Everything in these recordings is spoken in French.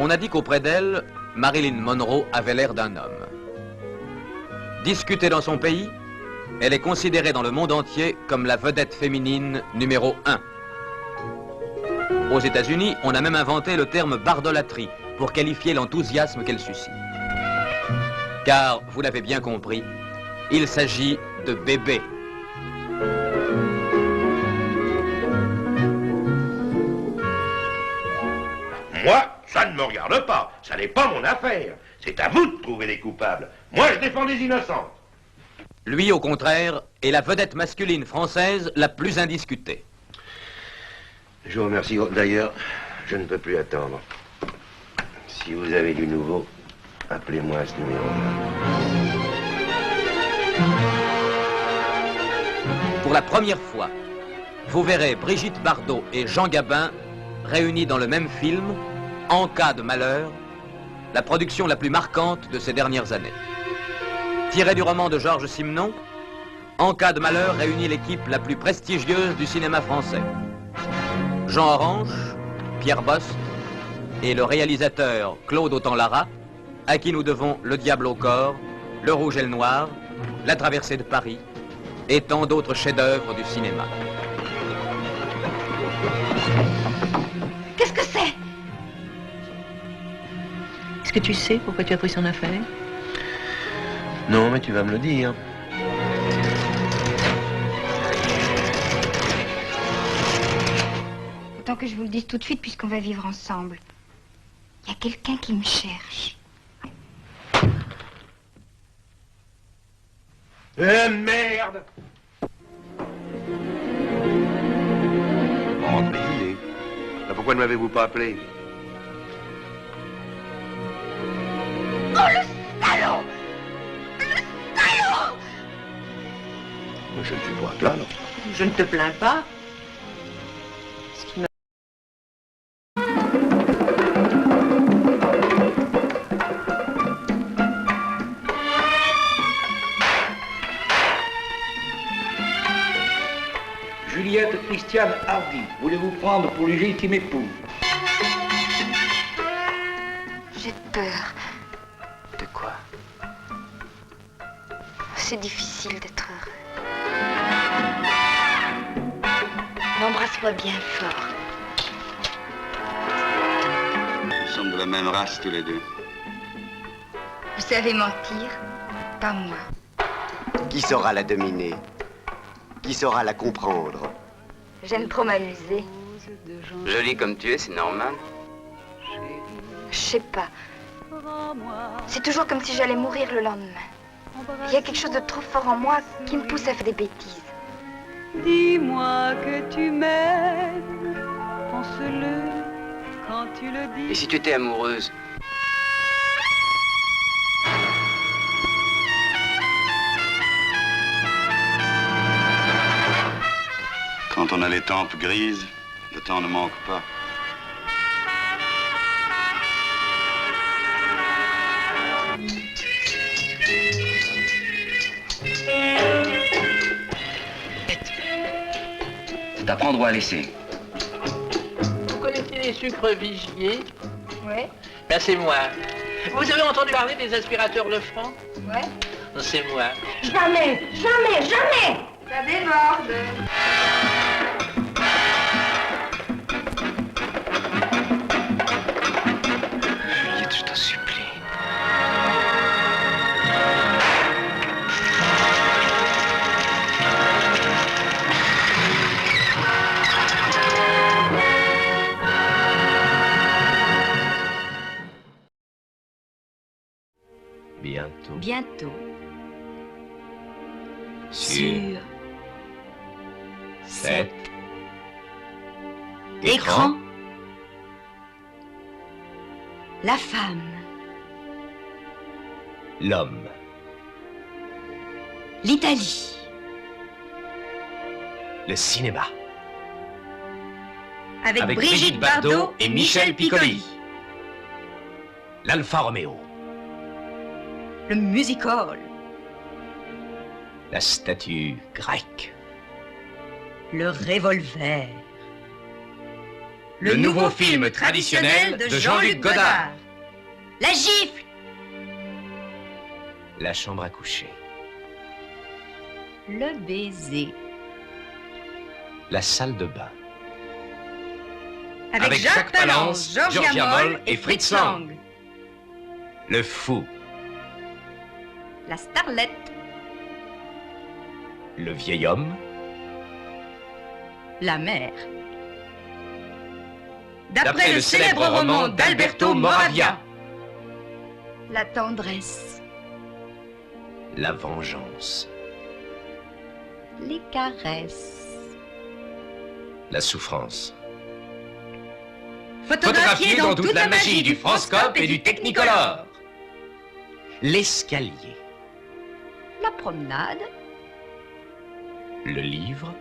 On a dit qu'auprès d'elle, Marilyn Monroe avait l'air d'un homme. Discutée dans son pays, elle est considérée dans le monde entier comme la vedette féminine numéro 1. Aux États-Unis, on a même inventé le terme bardolâtrie pour qualifier l'enthousiasme qu'elle suscite. Car, vous l'avez bien compris, il s'agit de bébés. Moi, ça ne me regarde pas. Ça n'est pas mon affaire. C'est à vous de trouver les coupables. Moi, je défends les innocents. Lui, au contraire, est la vedette masculine française la plus indiscutée. Je vous remercie. D'ailleurs, je ne peux plus attendre. Si vous avez du nouveau, appelez-moi à ce numéro-là. Pour la première fois, vous verrez Brigitte Bardot et Jean Gabin réunis dans le même film, En cas de malheur, la production la plus marquante de ces dernières années. Tiré du roman de Georges Simenon, En cas de malheur réunit l'équipe la plus prestigieuse du cinéma français. Jean Orange, Pierre Bost et le réalisateur Claude Autant-Lara, à qui nous devons Le Diable au corps, Le Rouge et le Noir, La Traversée de Paris et tant d'autres chefs-d'œuvre du cinéma. Qu'est-ce que c'est? Est-ce que tu sais pourquoi tu as pris son affaire? Non, mais tu vas me le dire. Autant que je vous le dise tout de suite puisqu'on va vivre ensemble. Il y a quelqu'un qui me cherche. Merde! Rentrez, j'y ai. Pourquoi ne m'avez-vous pas appelé? Oh, le salaud! Le salaud! Je ne suis pas à plaindre. Je ne te plains pas. Ce qui m'a... Juliette Christiane Hardy, voulez-vous prendre pour légitime époux? J'ai peur. De quoi? C'est difficile d'être heureux. Embrasse-moi bien fort. Nous sommes de la même race tous les deux. Vous savez mentir, pas moi. Qui saura la dominer? Qui saura la comprendre? J'aime trop m'amuser. Jolie comme tu es, c'est normal. Je sais pas. C'est toujours comme si j'allais mourir le lendemain. Il y a quelque chose de trop fort en moi qui me pousse à faire des bêtises. Dis-moi que tu m'aimes, pense-le quand tu le dis. Et si tu étais amoureuse? Quand on a les tempes grises, le temps ne manque pas. C'est à prendre ou à laisser. Vous connaissez les sucres Vigier? Ouais. Ben c'est moi. Vous avez entendu parler des aspirateurs Lefranc? Ouais. C'est moi. Jamais, jamais, jamais! Ça déborde. Juliette, je te supplie. Bientôt. Bientôt. Sur Sur 7 l'écran, la femme, l'homme. l'Italie, Le cinéma. avec Brigitte Bardot et Michel Piccoli. L'Alfa Romeo. Le music-hall, La statue grecque. le revolver, Le nouveau film traditionnel de Jean-Luc Godard. La gifle. La chambre à coucher. Le baiser. La salle de bain. Avec Jacques Palance, Georgia Moll et Fritz Lang. Le fou. La starlette. Le vieil homme. La mère. D'après le célèbre roman d'Alberto Moravia. La tendresse. La vengeance. Les caresses. La souffrance. Photographié dans toute la magie du Franscope et du Technicolor. L'escalier. La promenade. Le livre.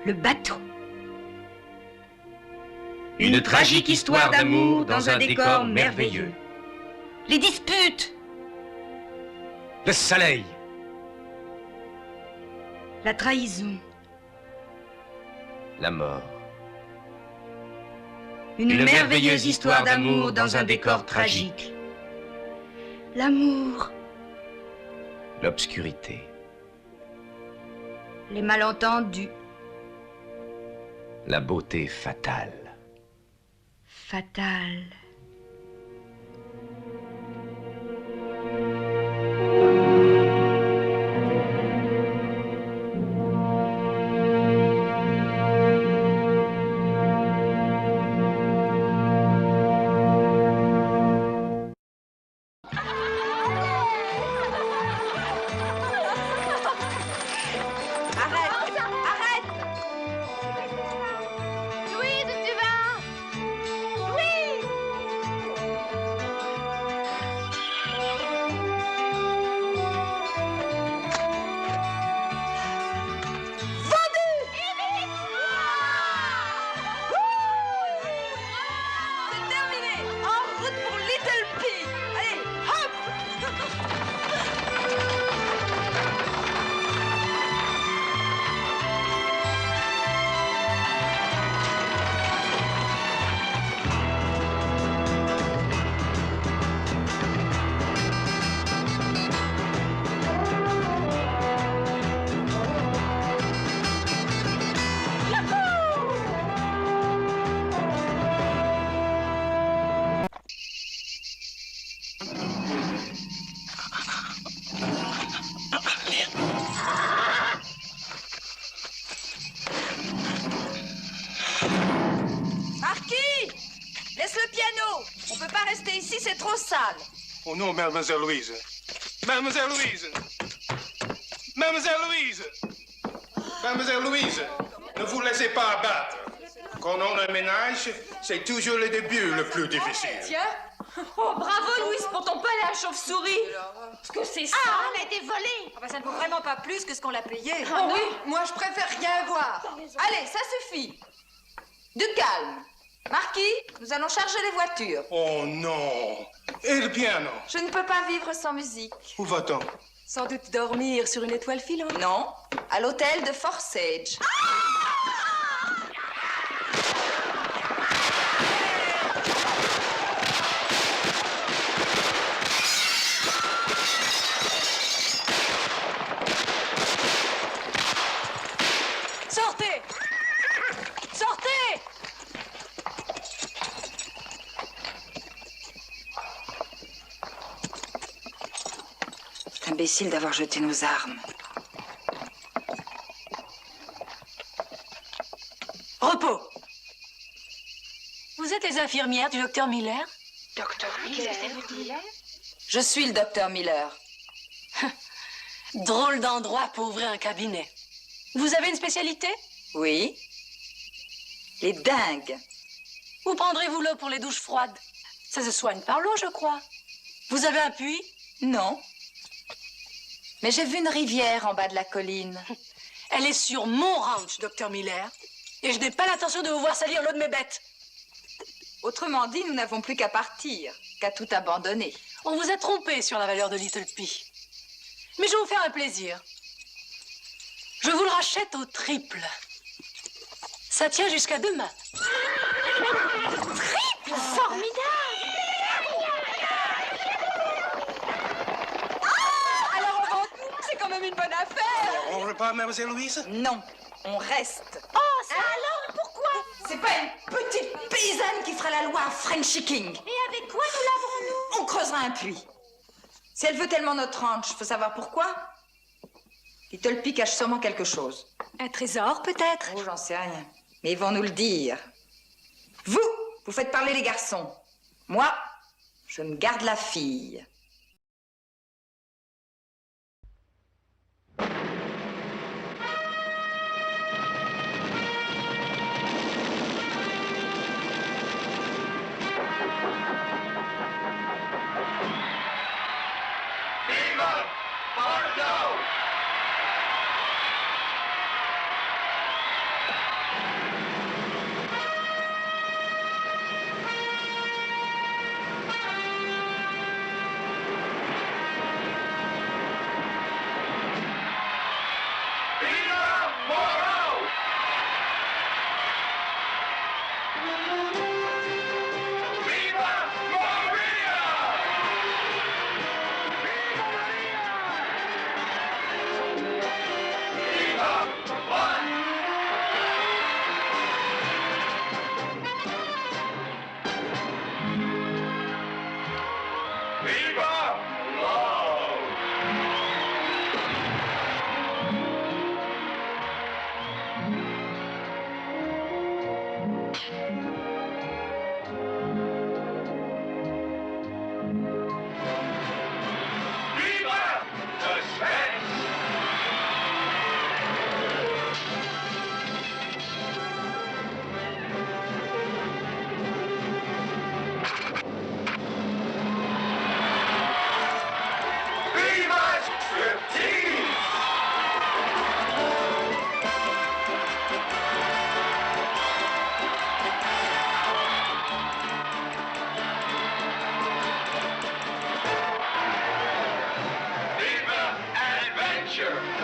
Le bateau. Une tragique histoire d'amour dans un décor merveilleux. Les disputes. Le soleil. La trahison. La mort. Une merveilleuse histoire d'amour dans un décor tragique. L'amour. L'obscurité. Les malentendus. La beauté fatale. Fatale. Oh non, Mademoiselle Louise. Mademoiselle Louise. Mademoiselle Louise. Mademoiselle Louise, ne vous laissez pas abattre. Quand on emménage, c'est toujours le début le plus difficile. Tiens. Oh, bravo, Louise, pour ton palais à chauve-souris. Parce que c'est ça. Ah, elle a été volée. Ah, bah, ça ne vaut vraiment pas plus que ce qu'on l'a payé. Ah, oui, moi, je préfère rien voir. Allez, ça suffit. Du calme. Marquis, nous allons charger les voitures. Oh non. Et le piano? Je ne peux pas vivre sans musique. Où va-t-on? Sans doute dormir sur une étoile filante. Non, à l'hôtel de Forsage. Sortez! Sortez! C'est imbécile d'avoir jeté nos armes. Repos! Vous êtes les infirmières du docteur Miller? Docteur Miller? Je suis le docteur Miller. Drôle d'endroit pour ouvrir un cabinet. Vous avez une spécialité? Oui. Les dingues. Où prendrez-vous l'eau pour les douches froides? Ça se soigne par l'eau, je crois. Vous avez un puits? Non. Mais j'ai vu une rivière en bas de la colline. Elle est sur mon ranch, docteur Miller. Et je n'ai pas l'intention de vous voir salir l'eau de mes bêtes. Autrement dit, nous n'avons plus qu'à partir, qu'à tout abandonner. On vous a trompé sur la valeur de Little Pea. Mais je vais vous faire un plaisir. Je vous le rachète au triple. Ça tient jusqu'à demain. Formidable! Alors on vend tout, c'est quand même une bonne affaire! On repart, mademoiselle Louise? Non, on reste. Oh, ça alors, pourquoi? C'est pas une petite paysanne qui fera la loi à Frenchy King. Et avec quoi nous laverons-nous? On creusera un puits. Si elle veut tellement notre ranch, faut savoir pourquoi? Little cache sûrement quelque chose. Un trésor, peut-être? Oh, j'en sais rien. Mais ils vont nous le dire. Vous faites parler les garçons. Moi, je me garde la fille. Adventure!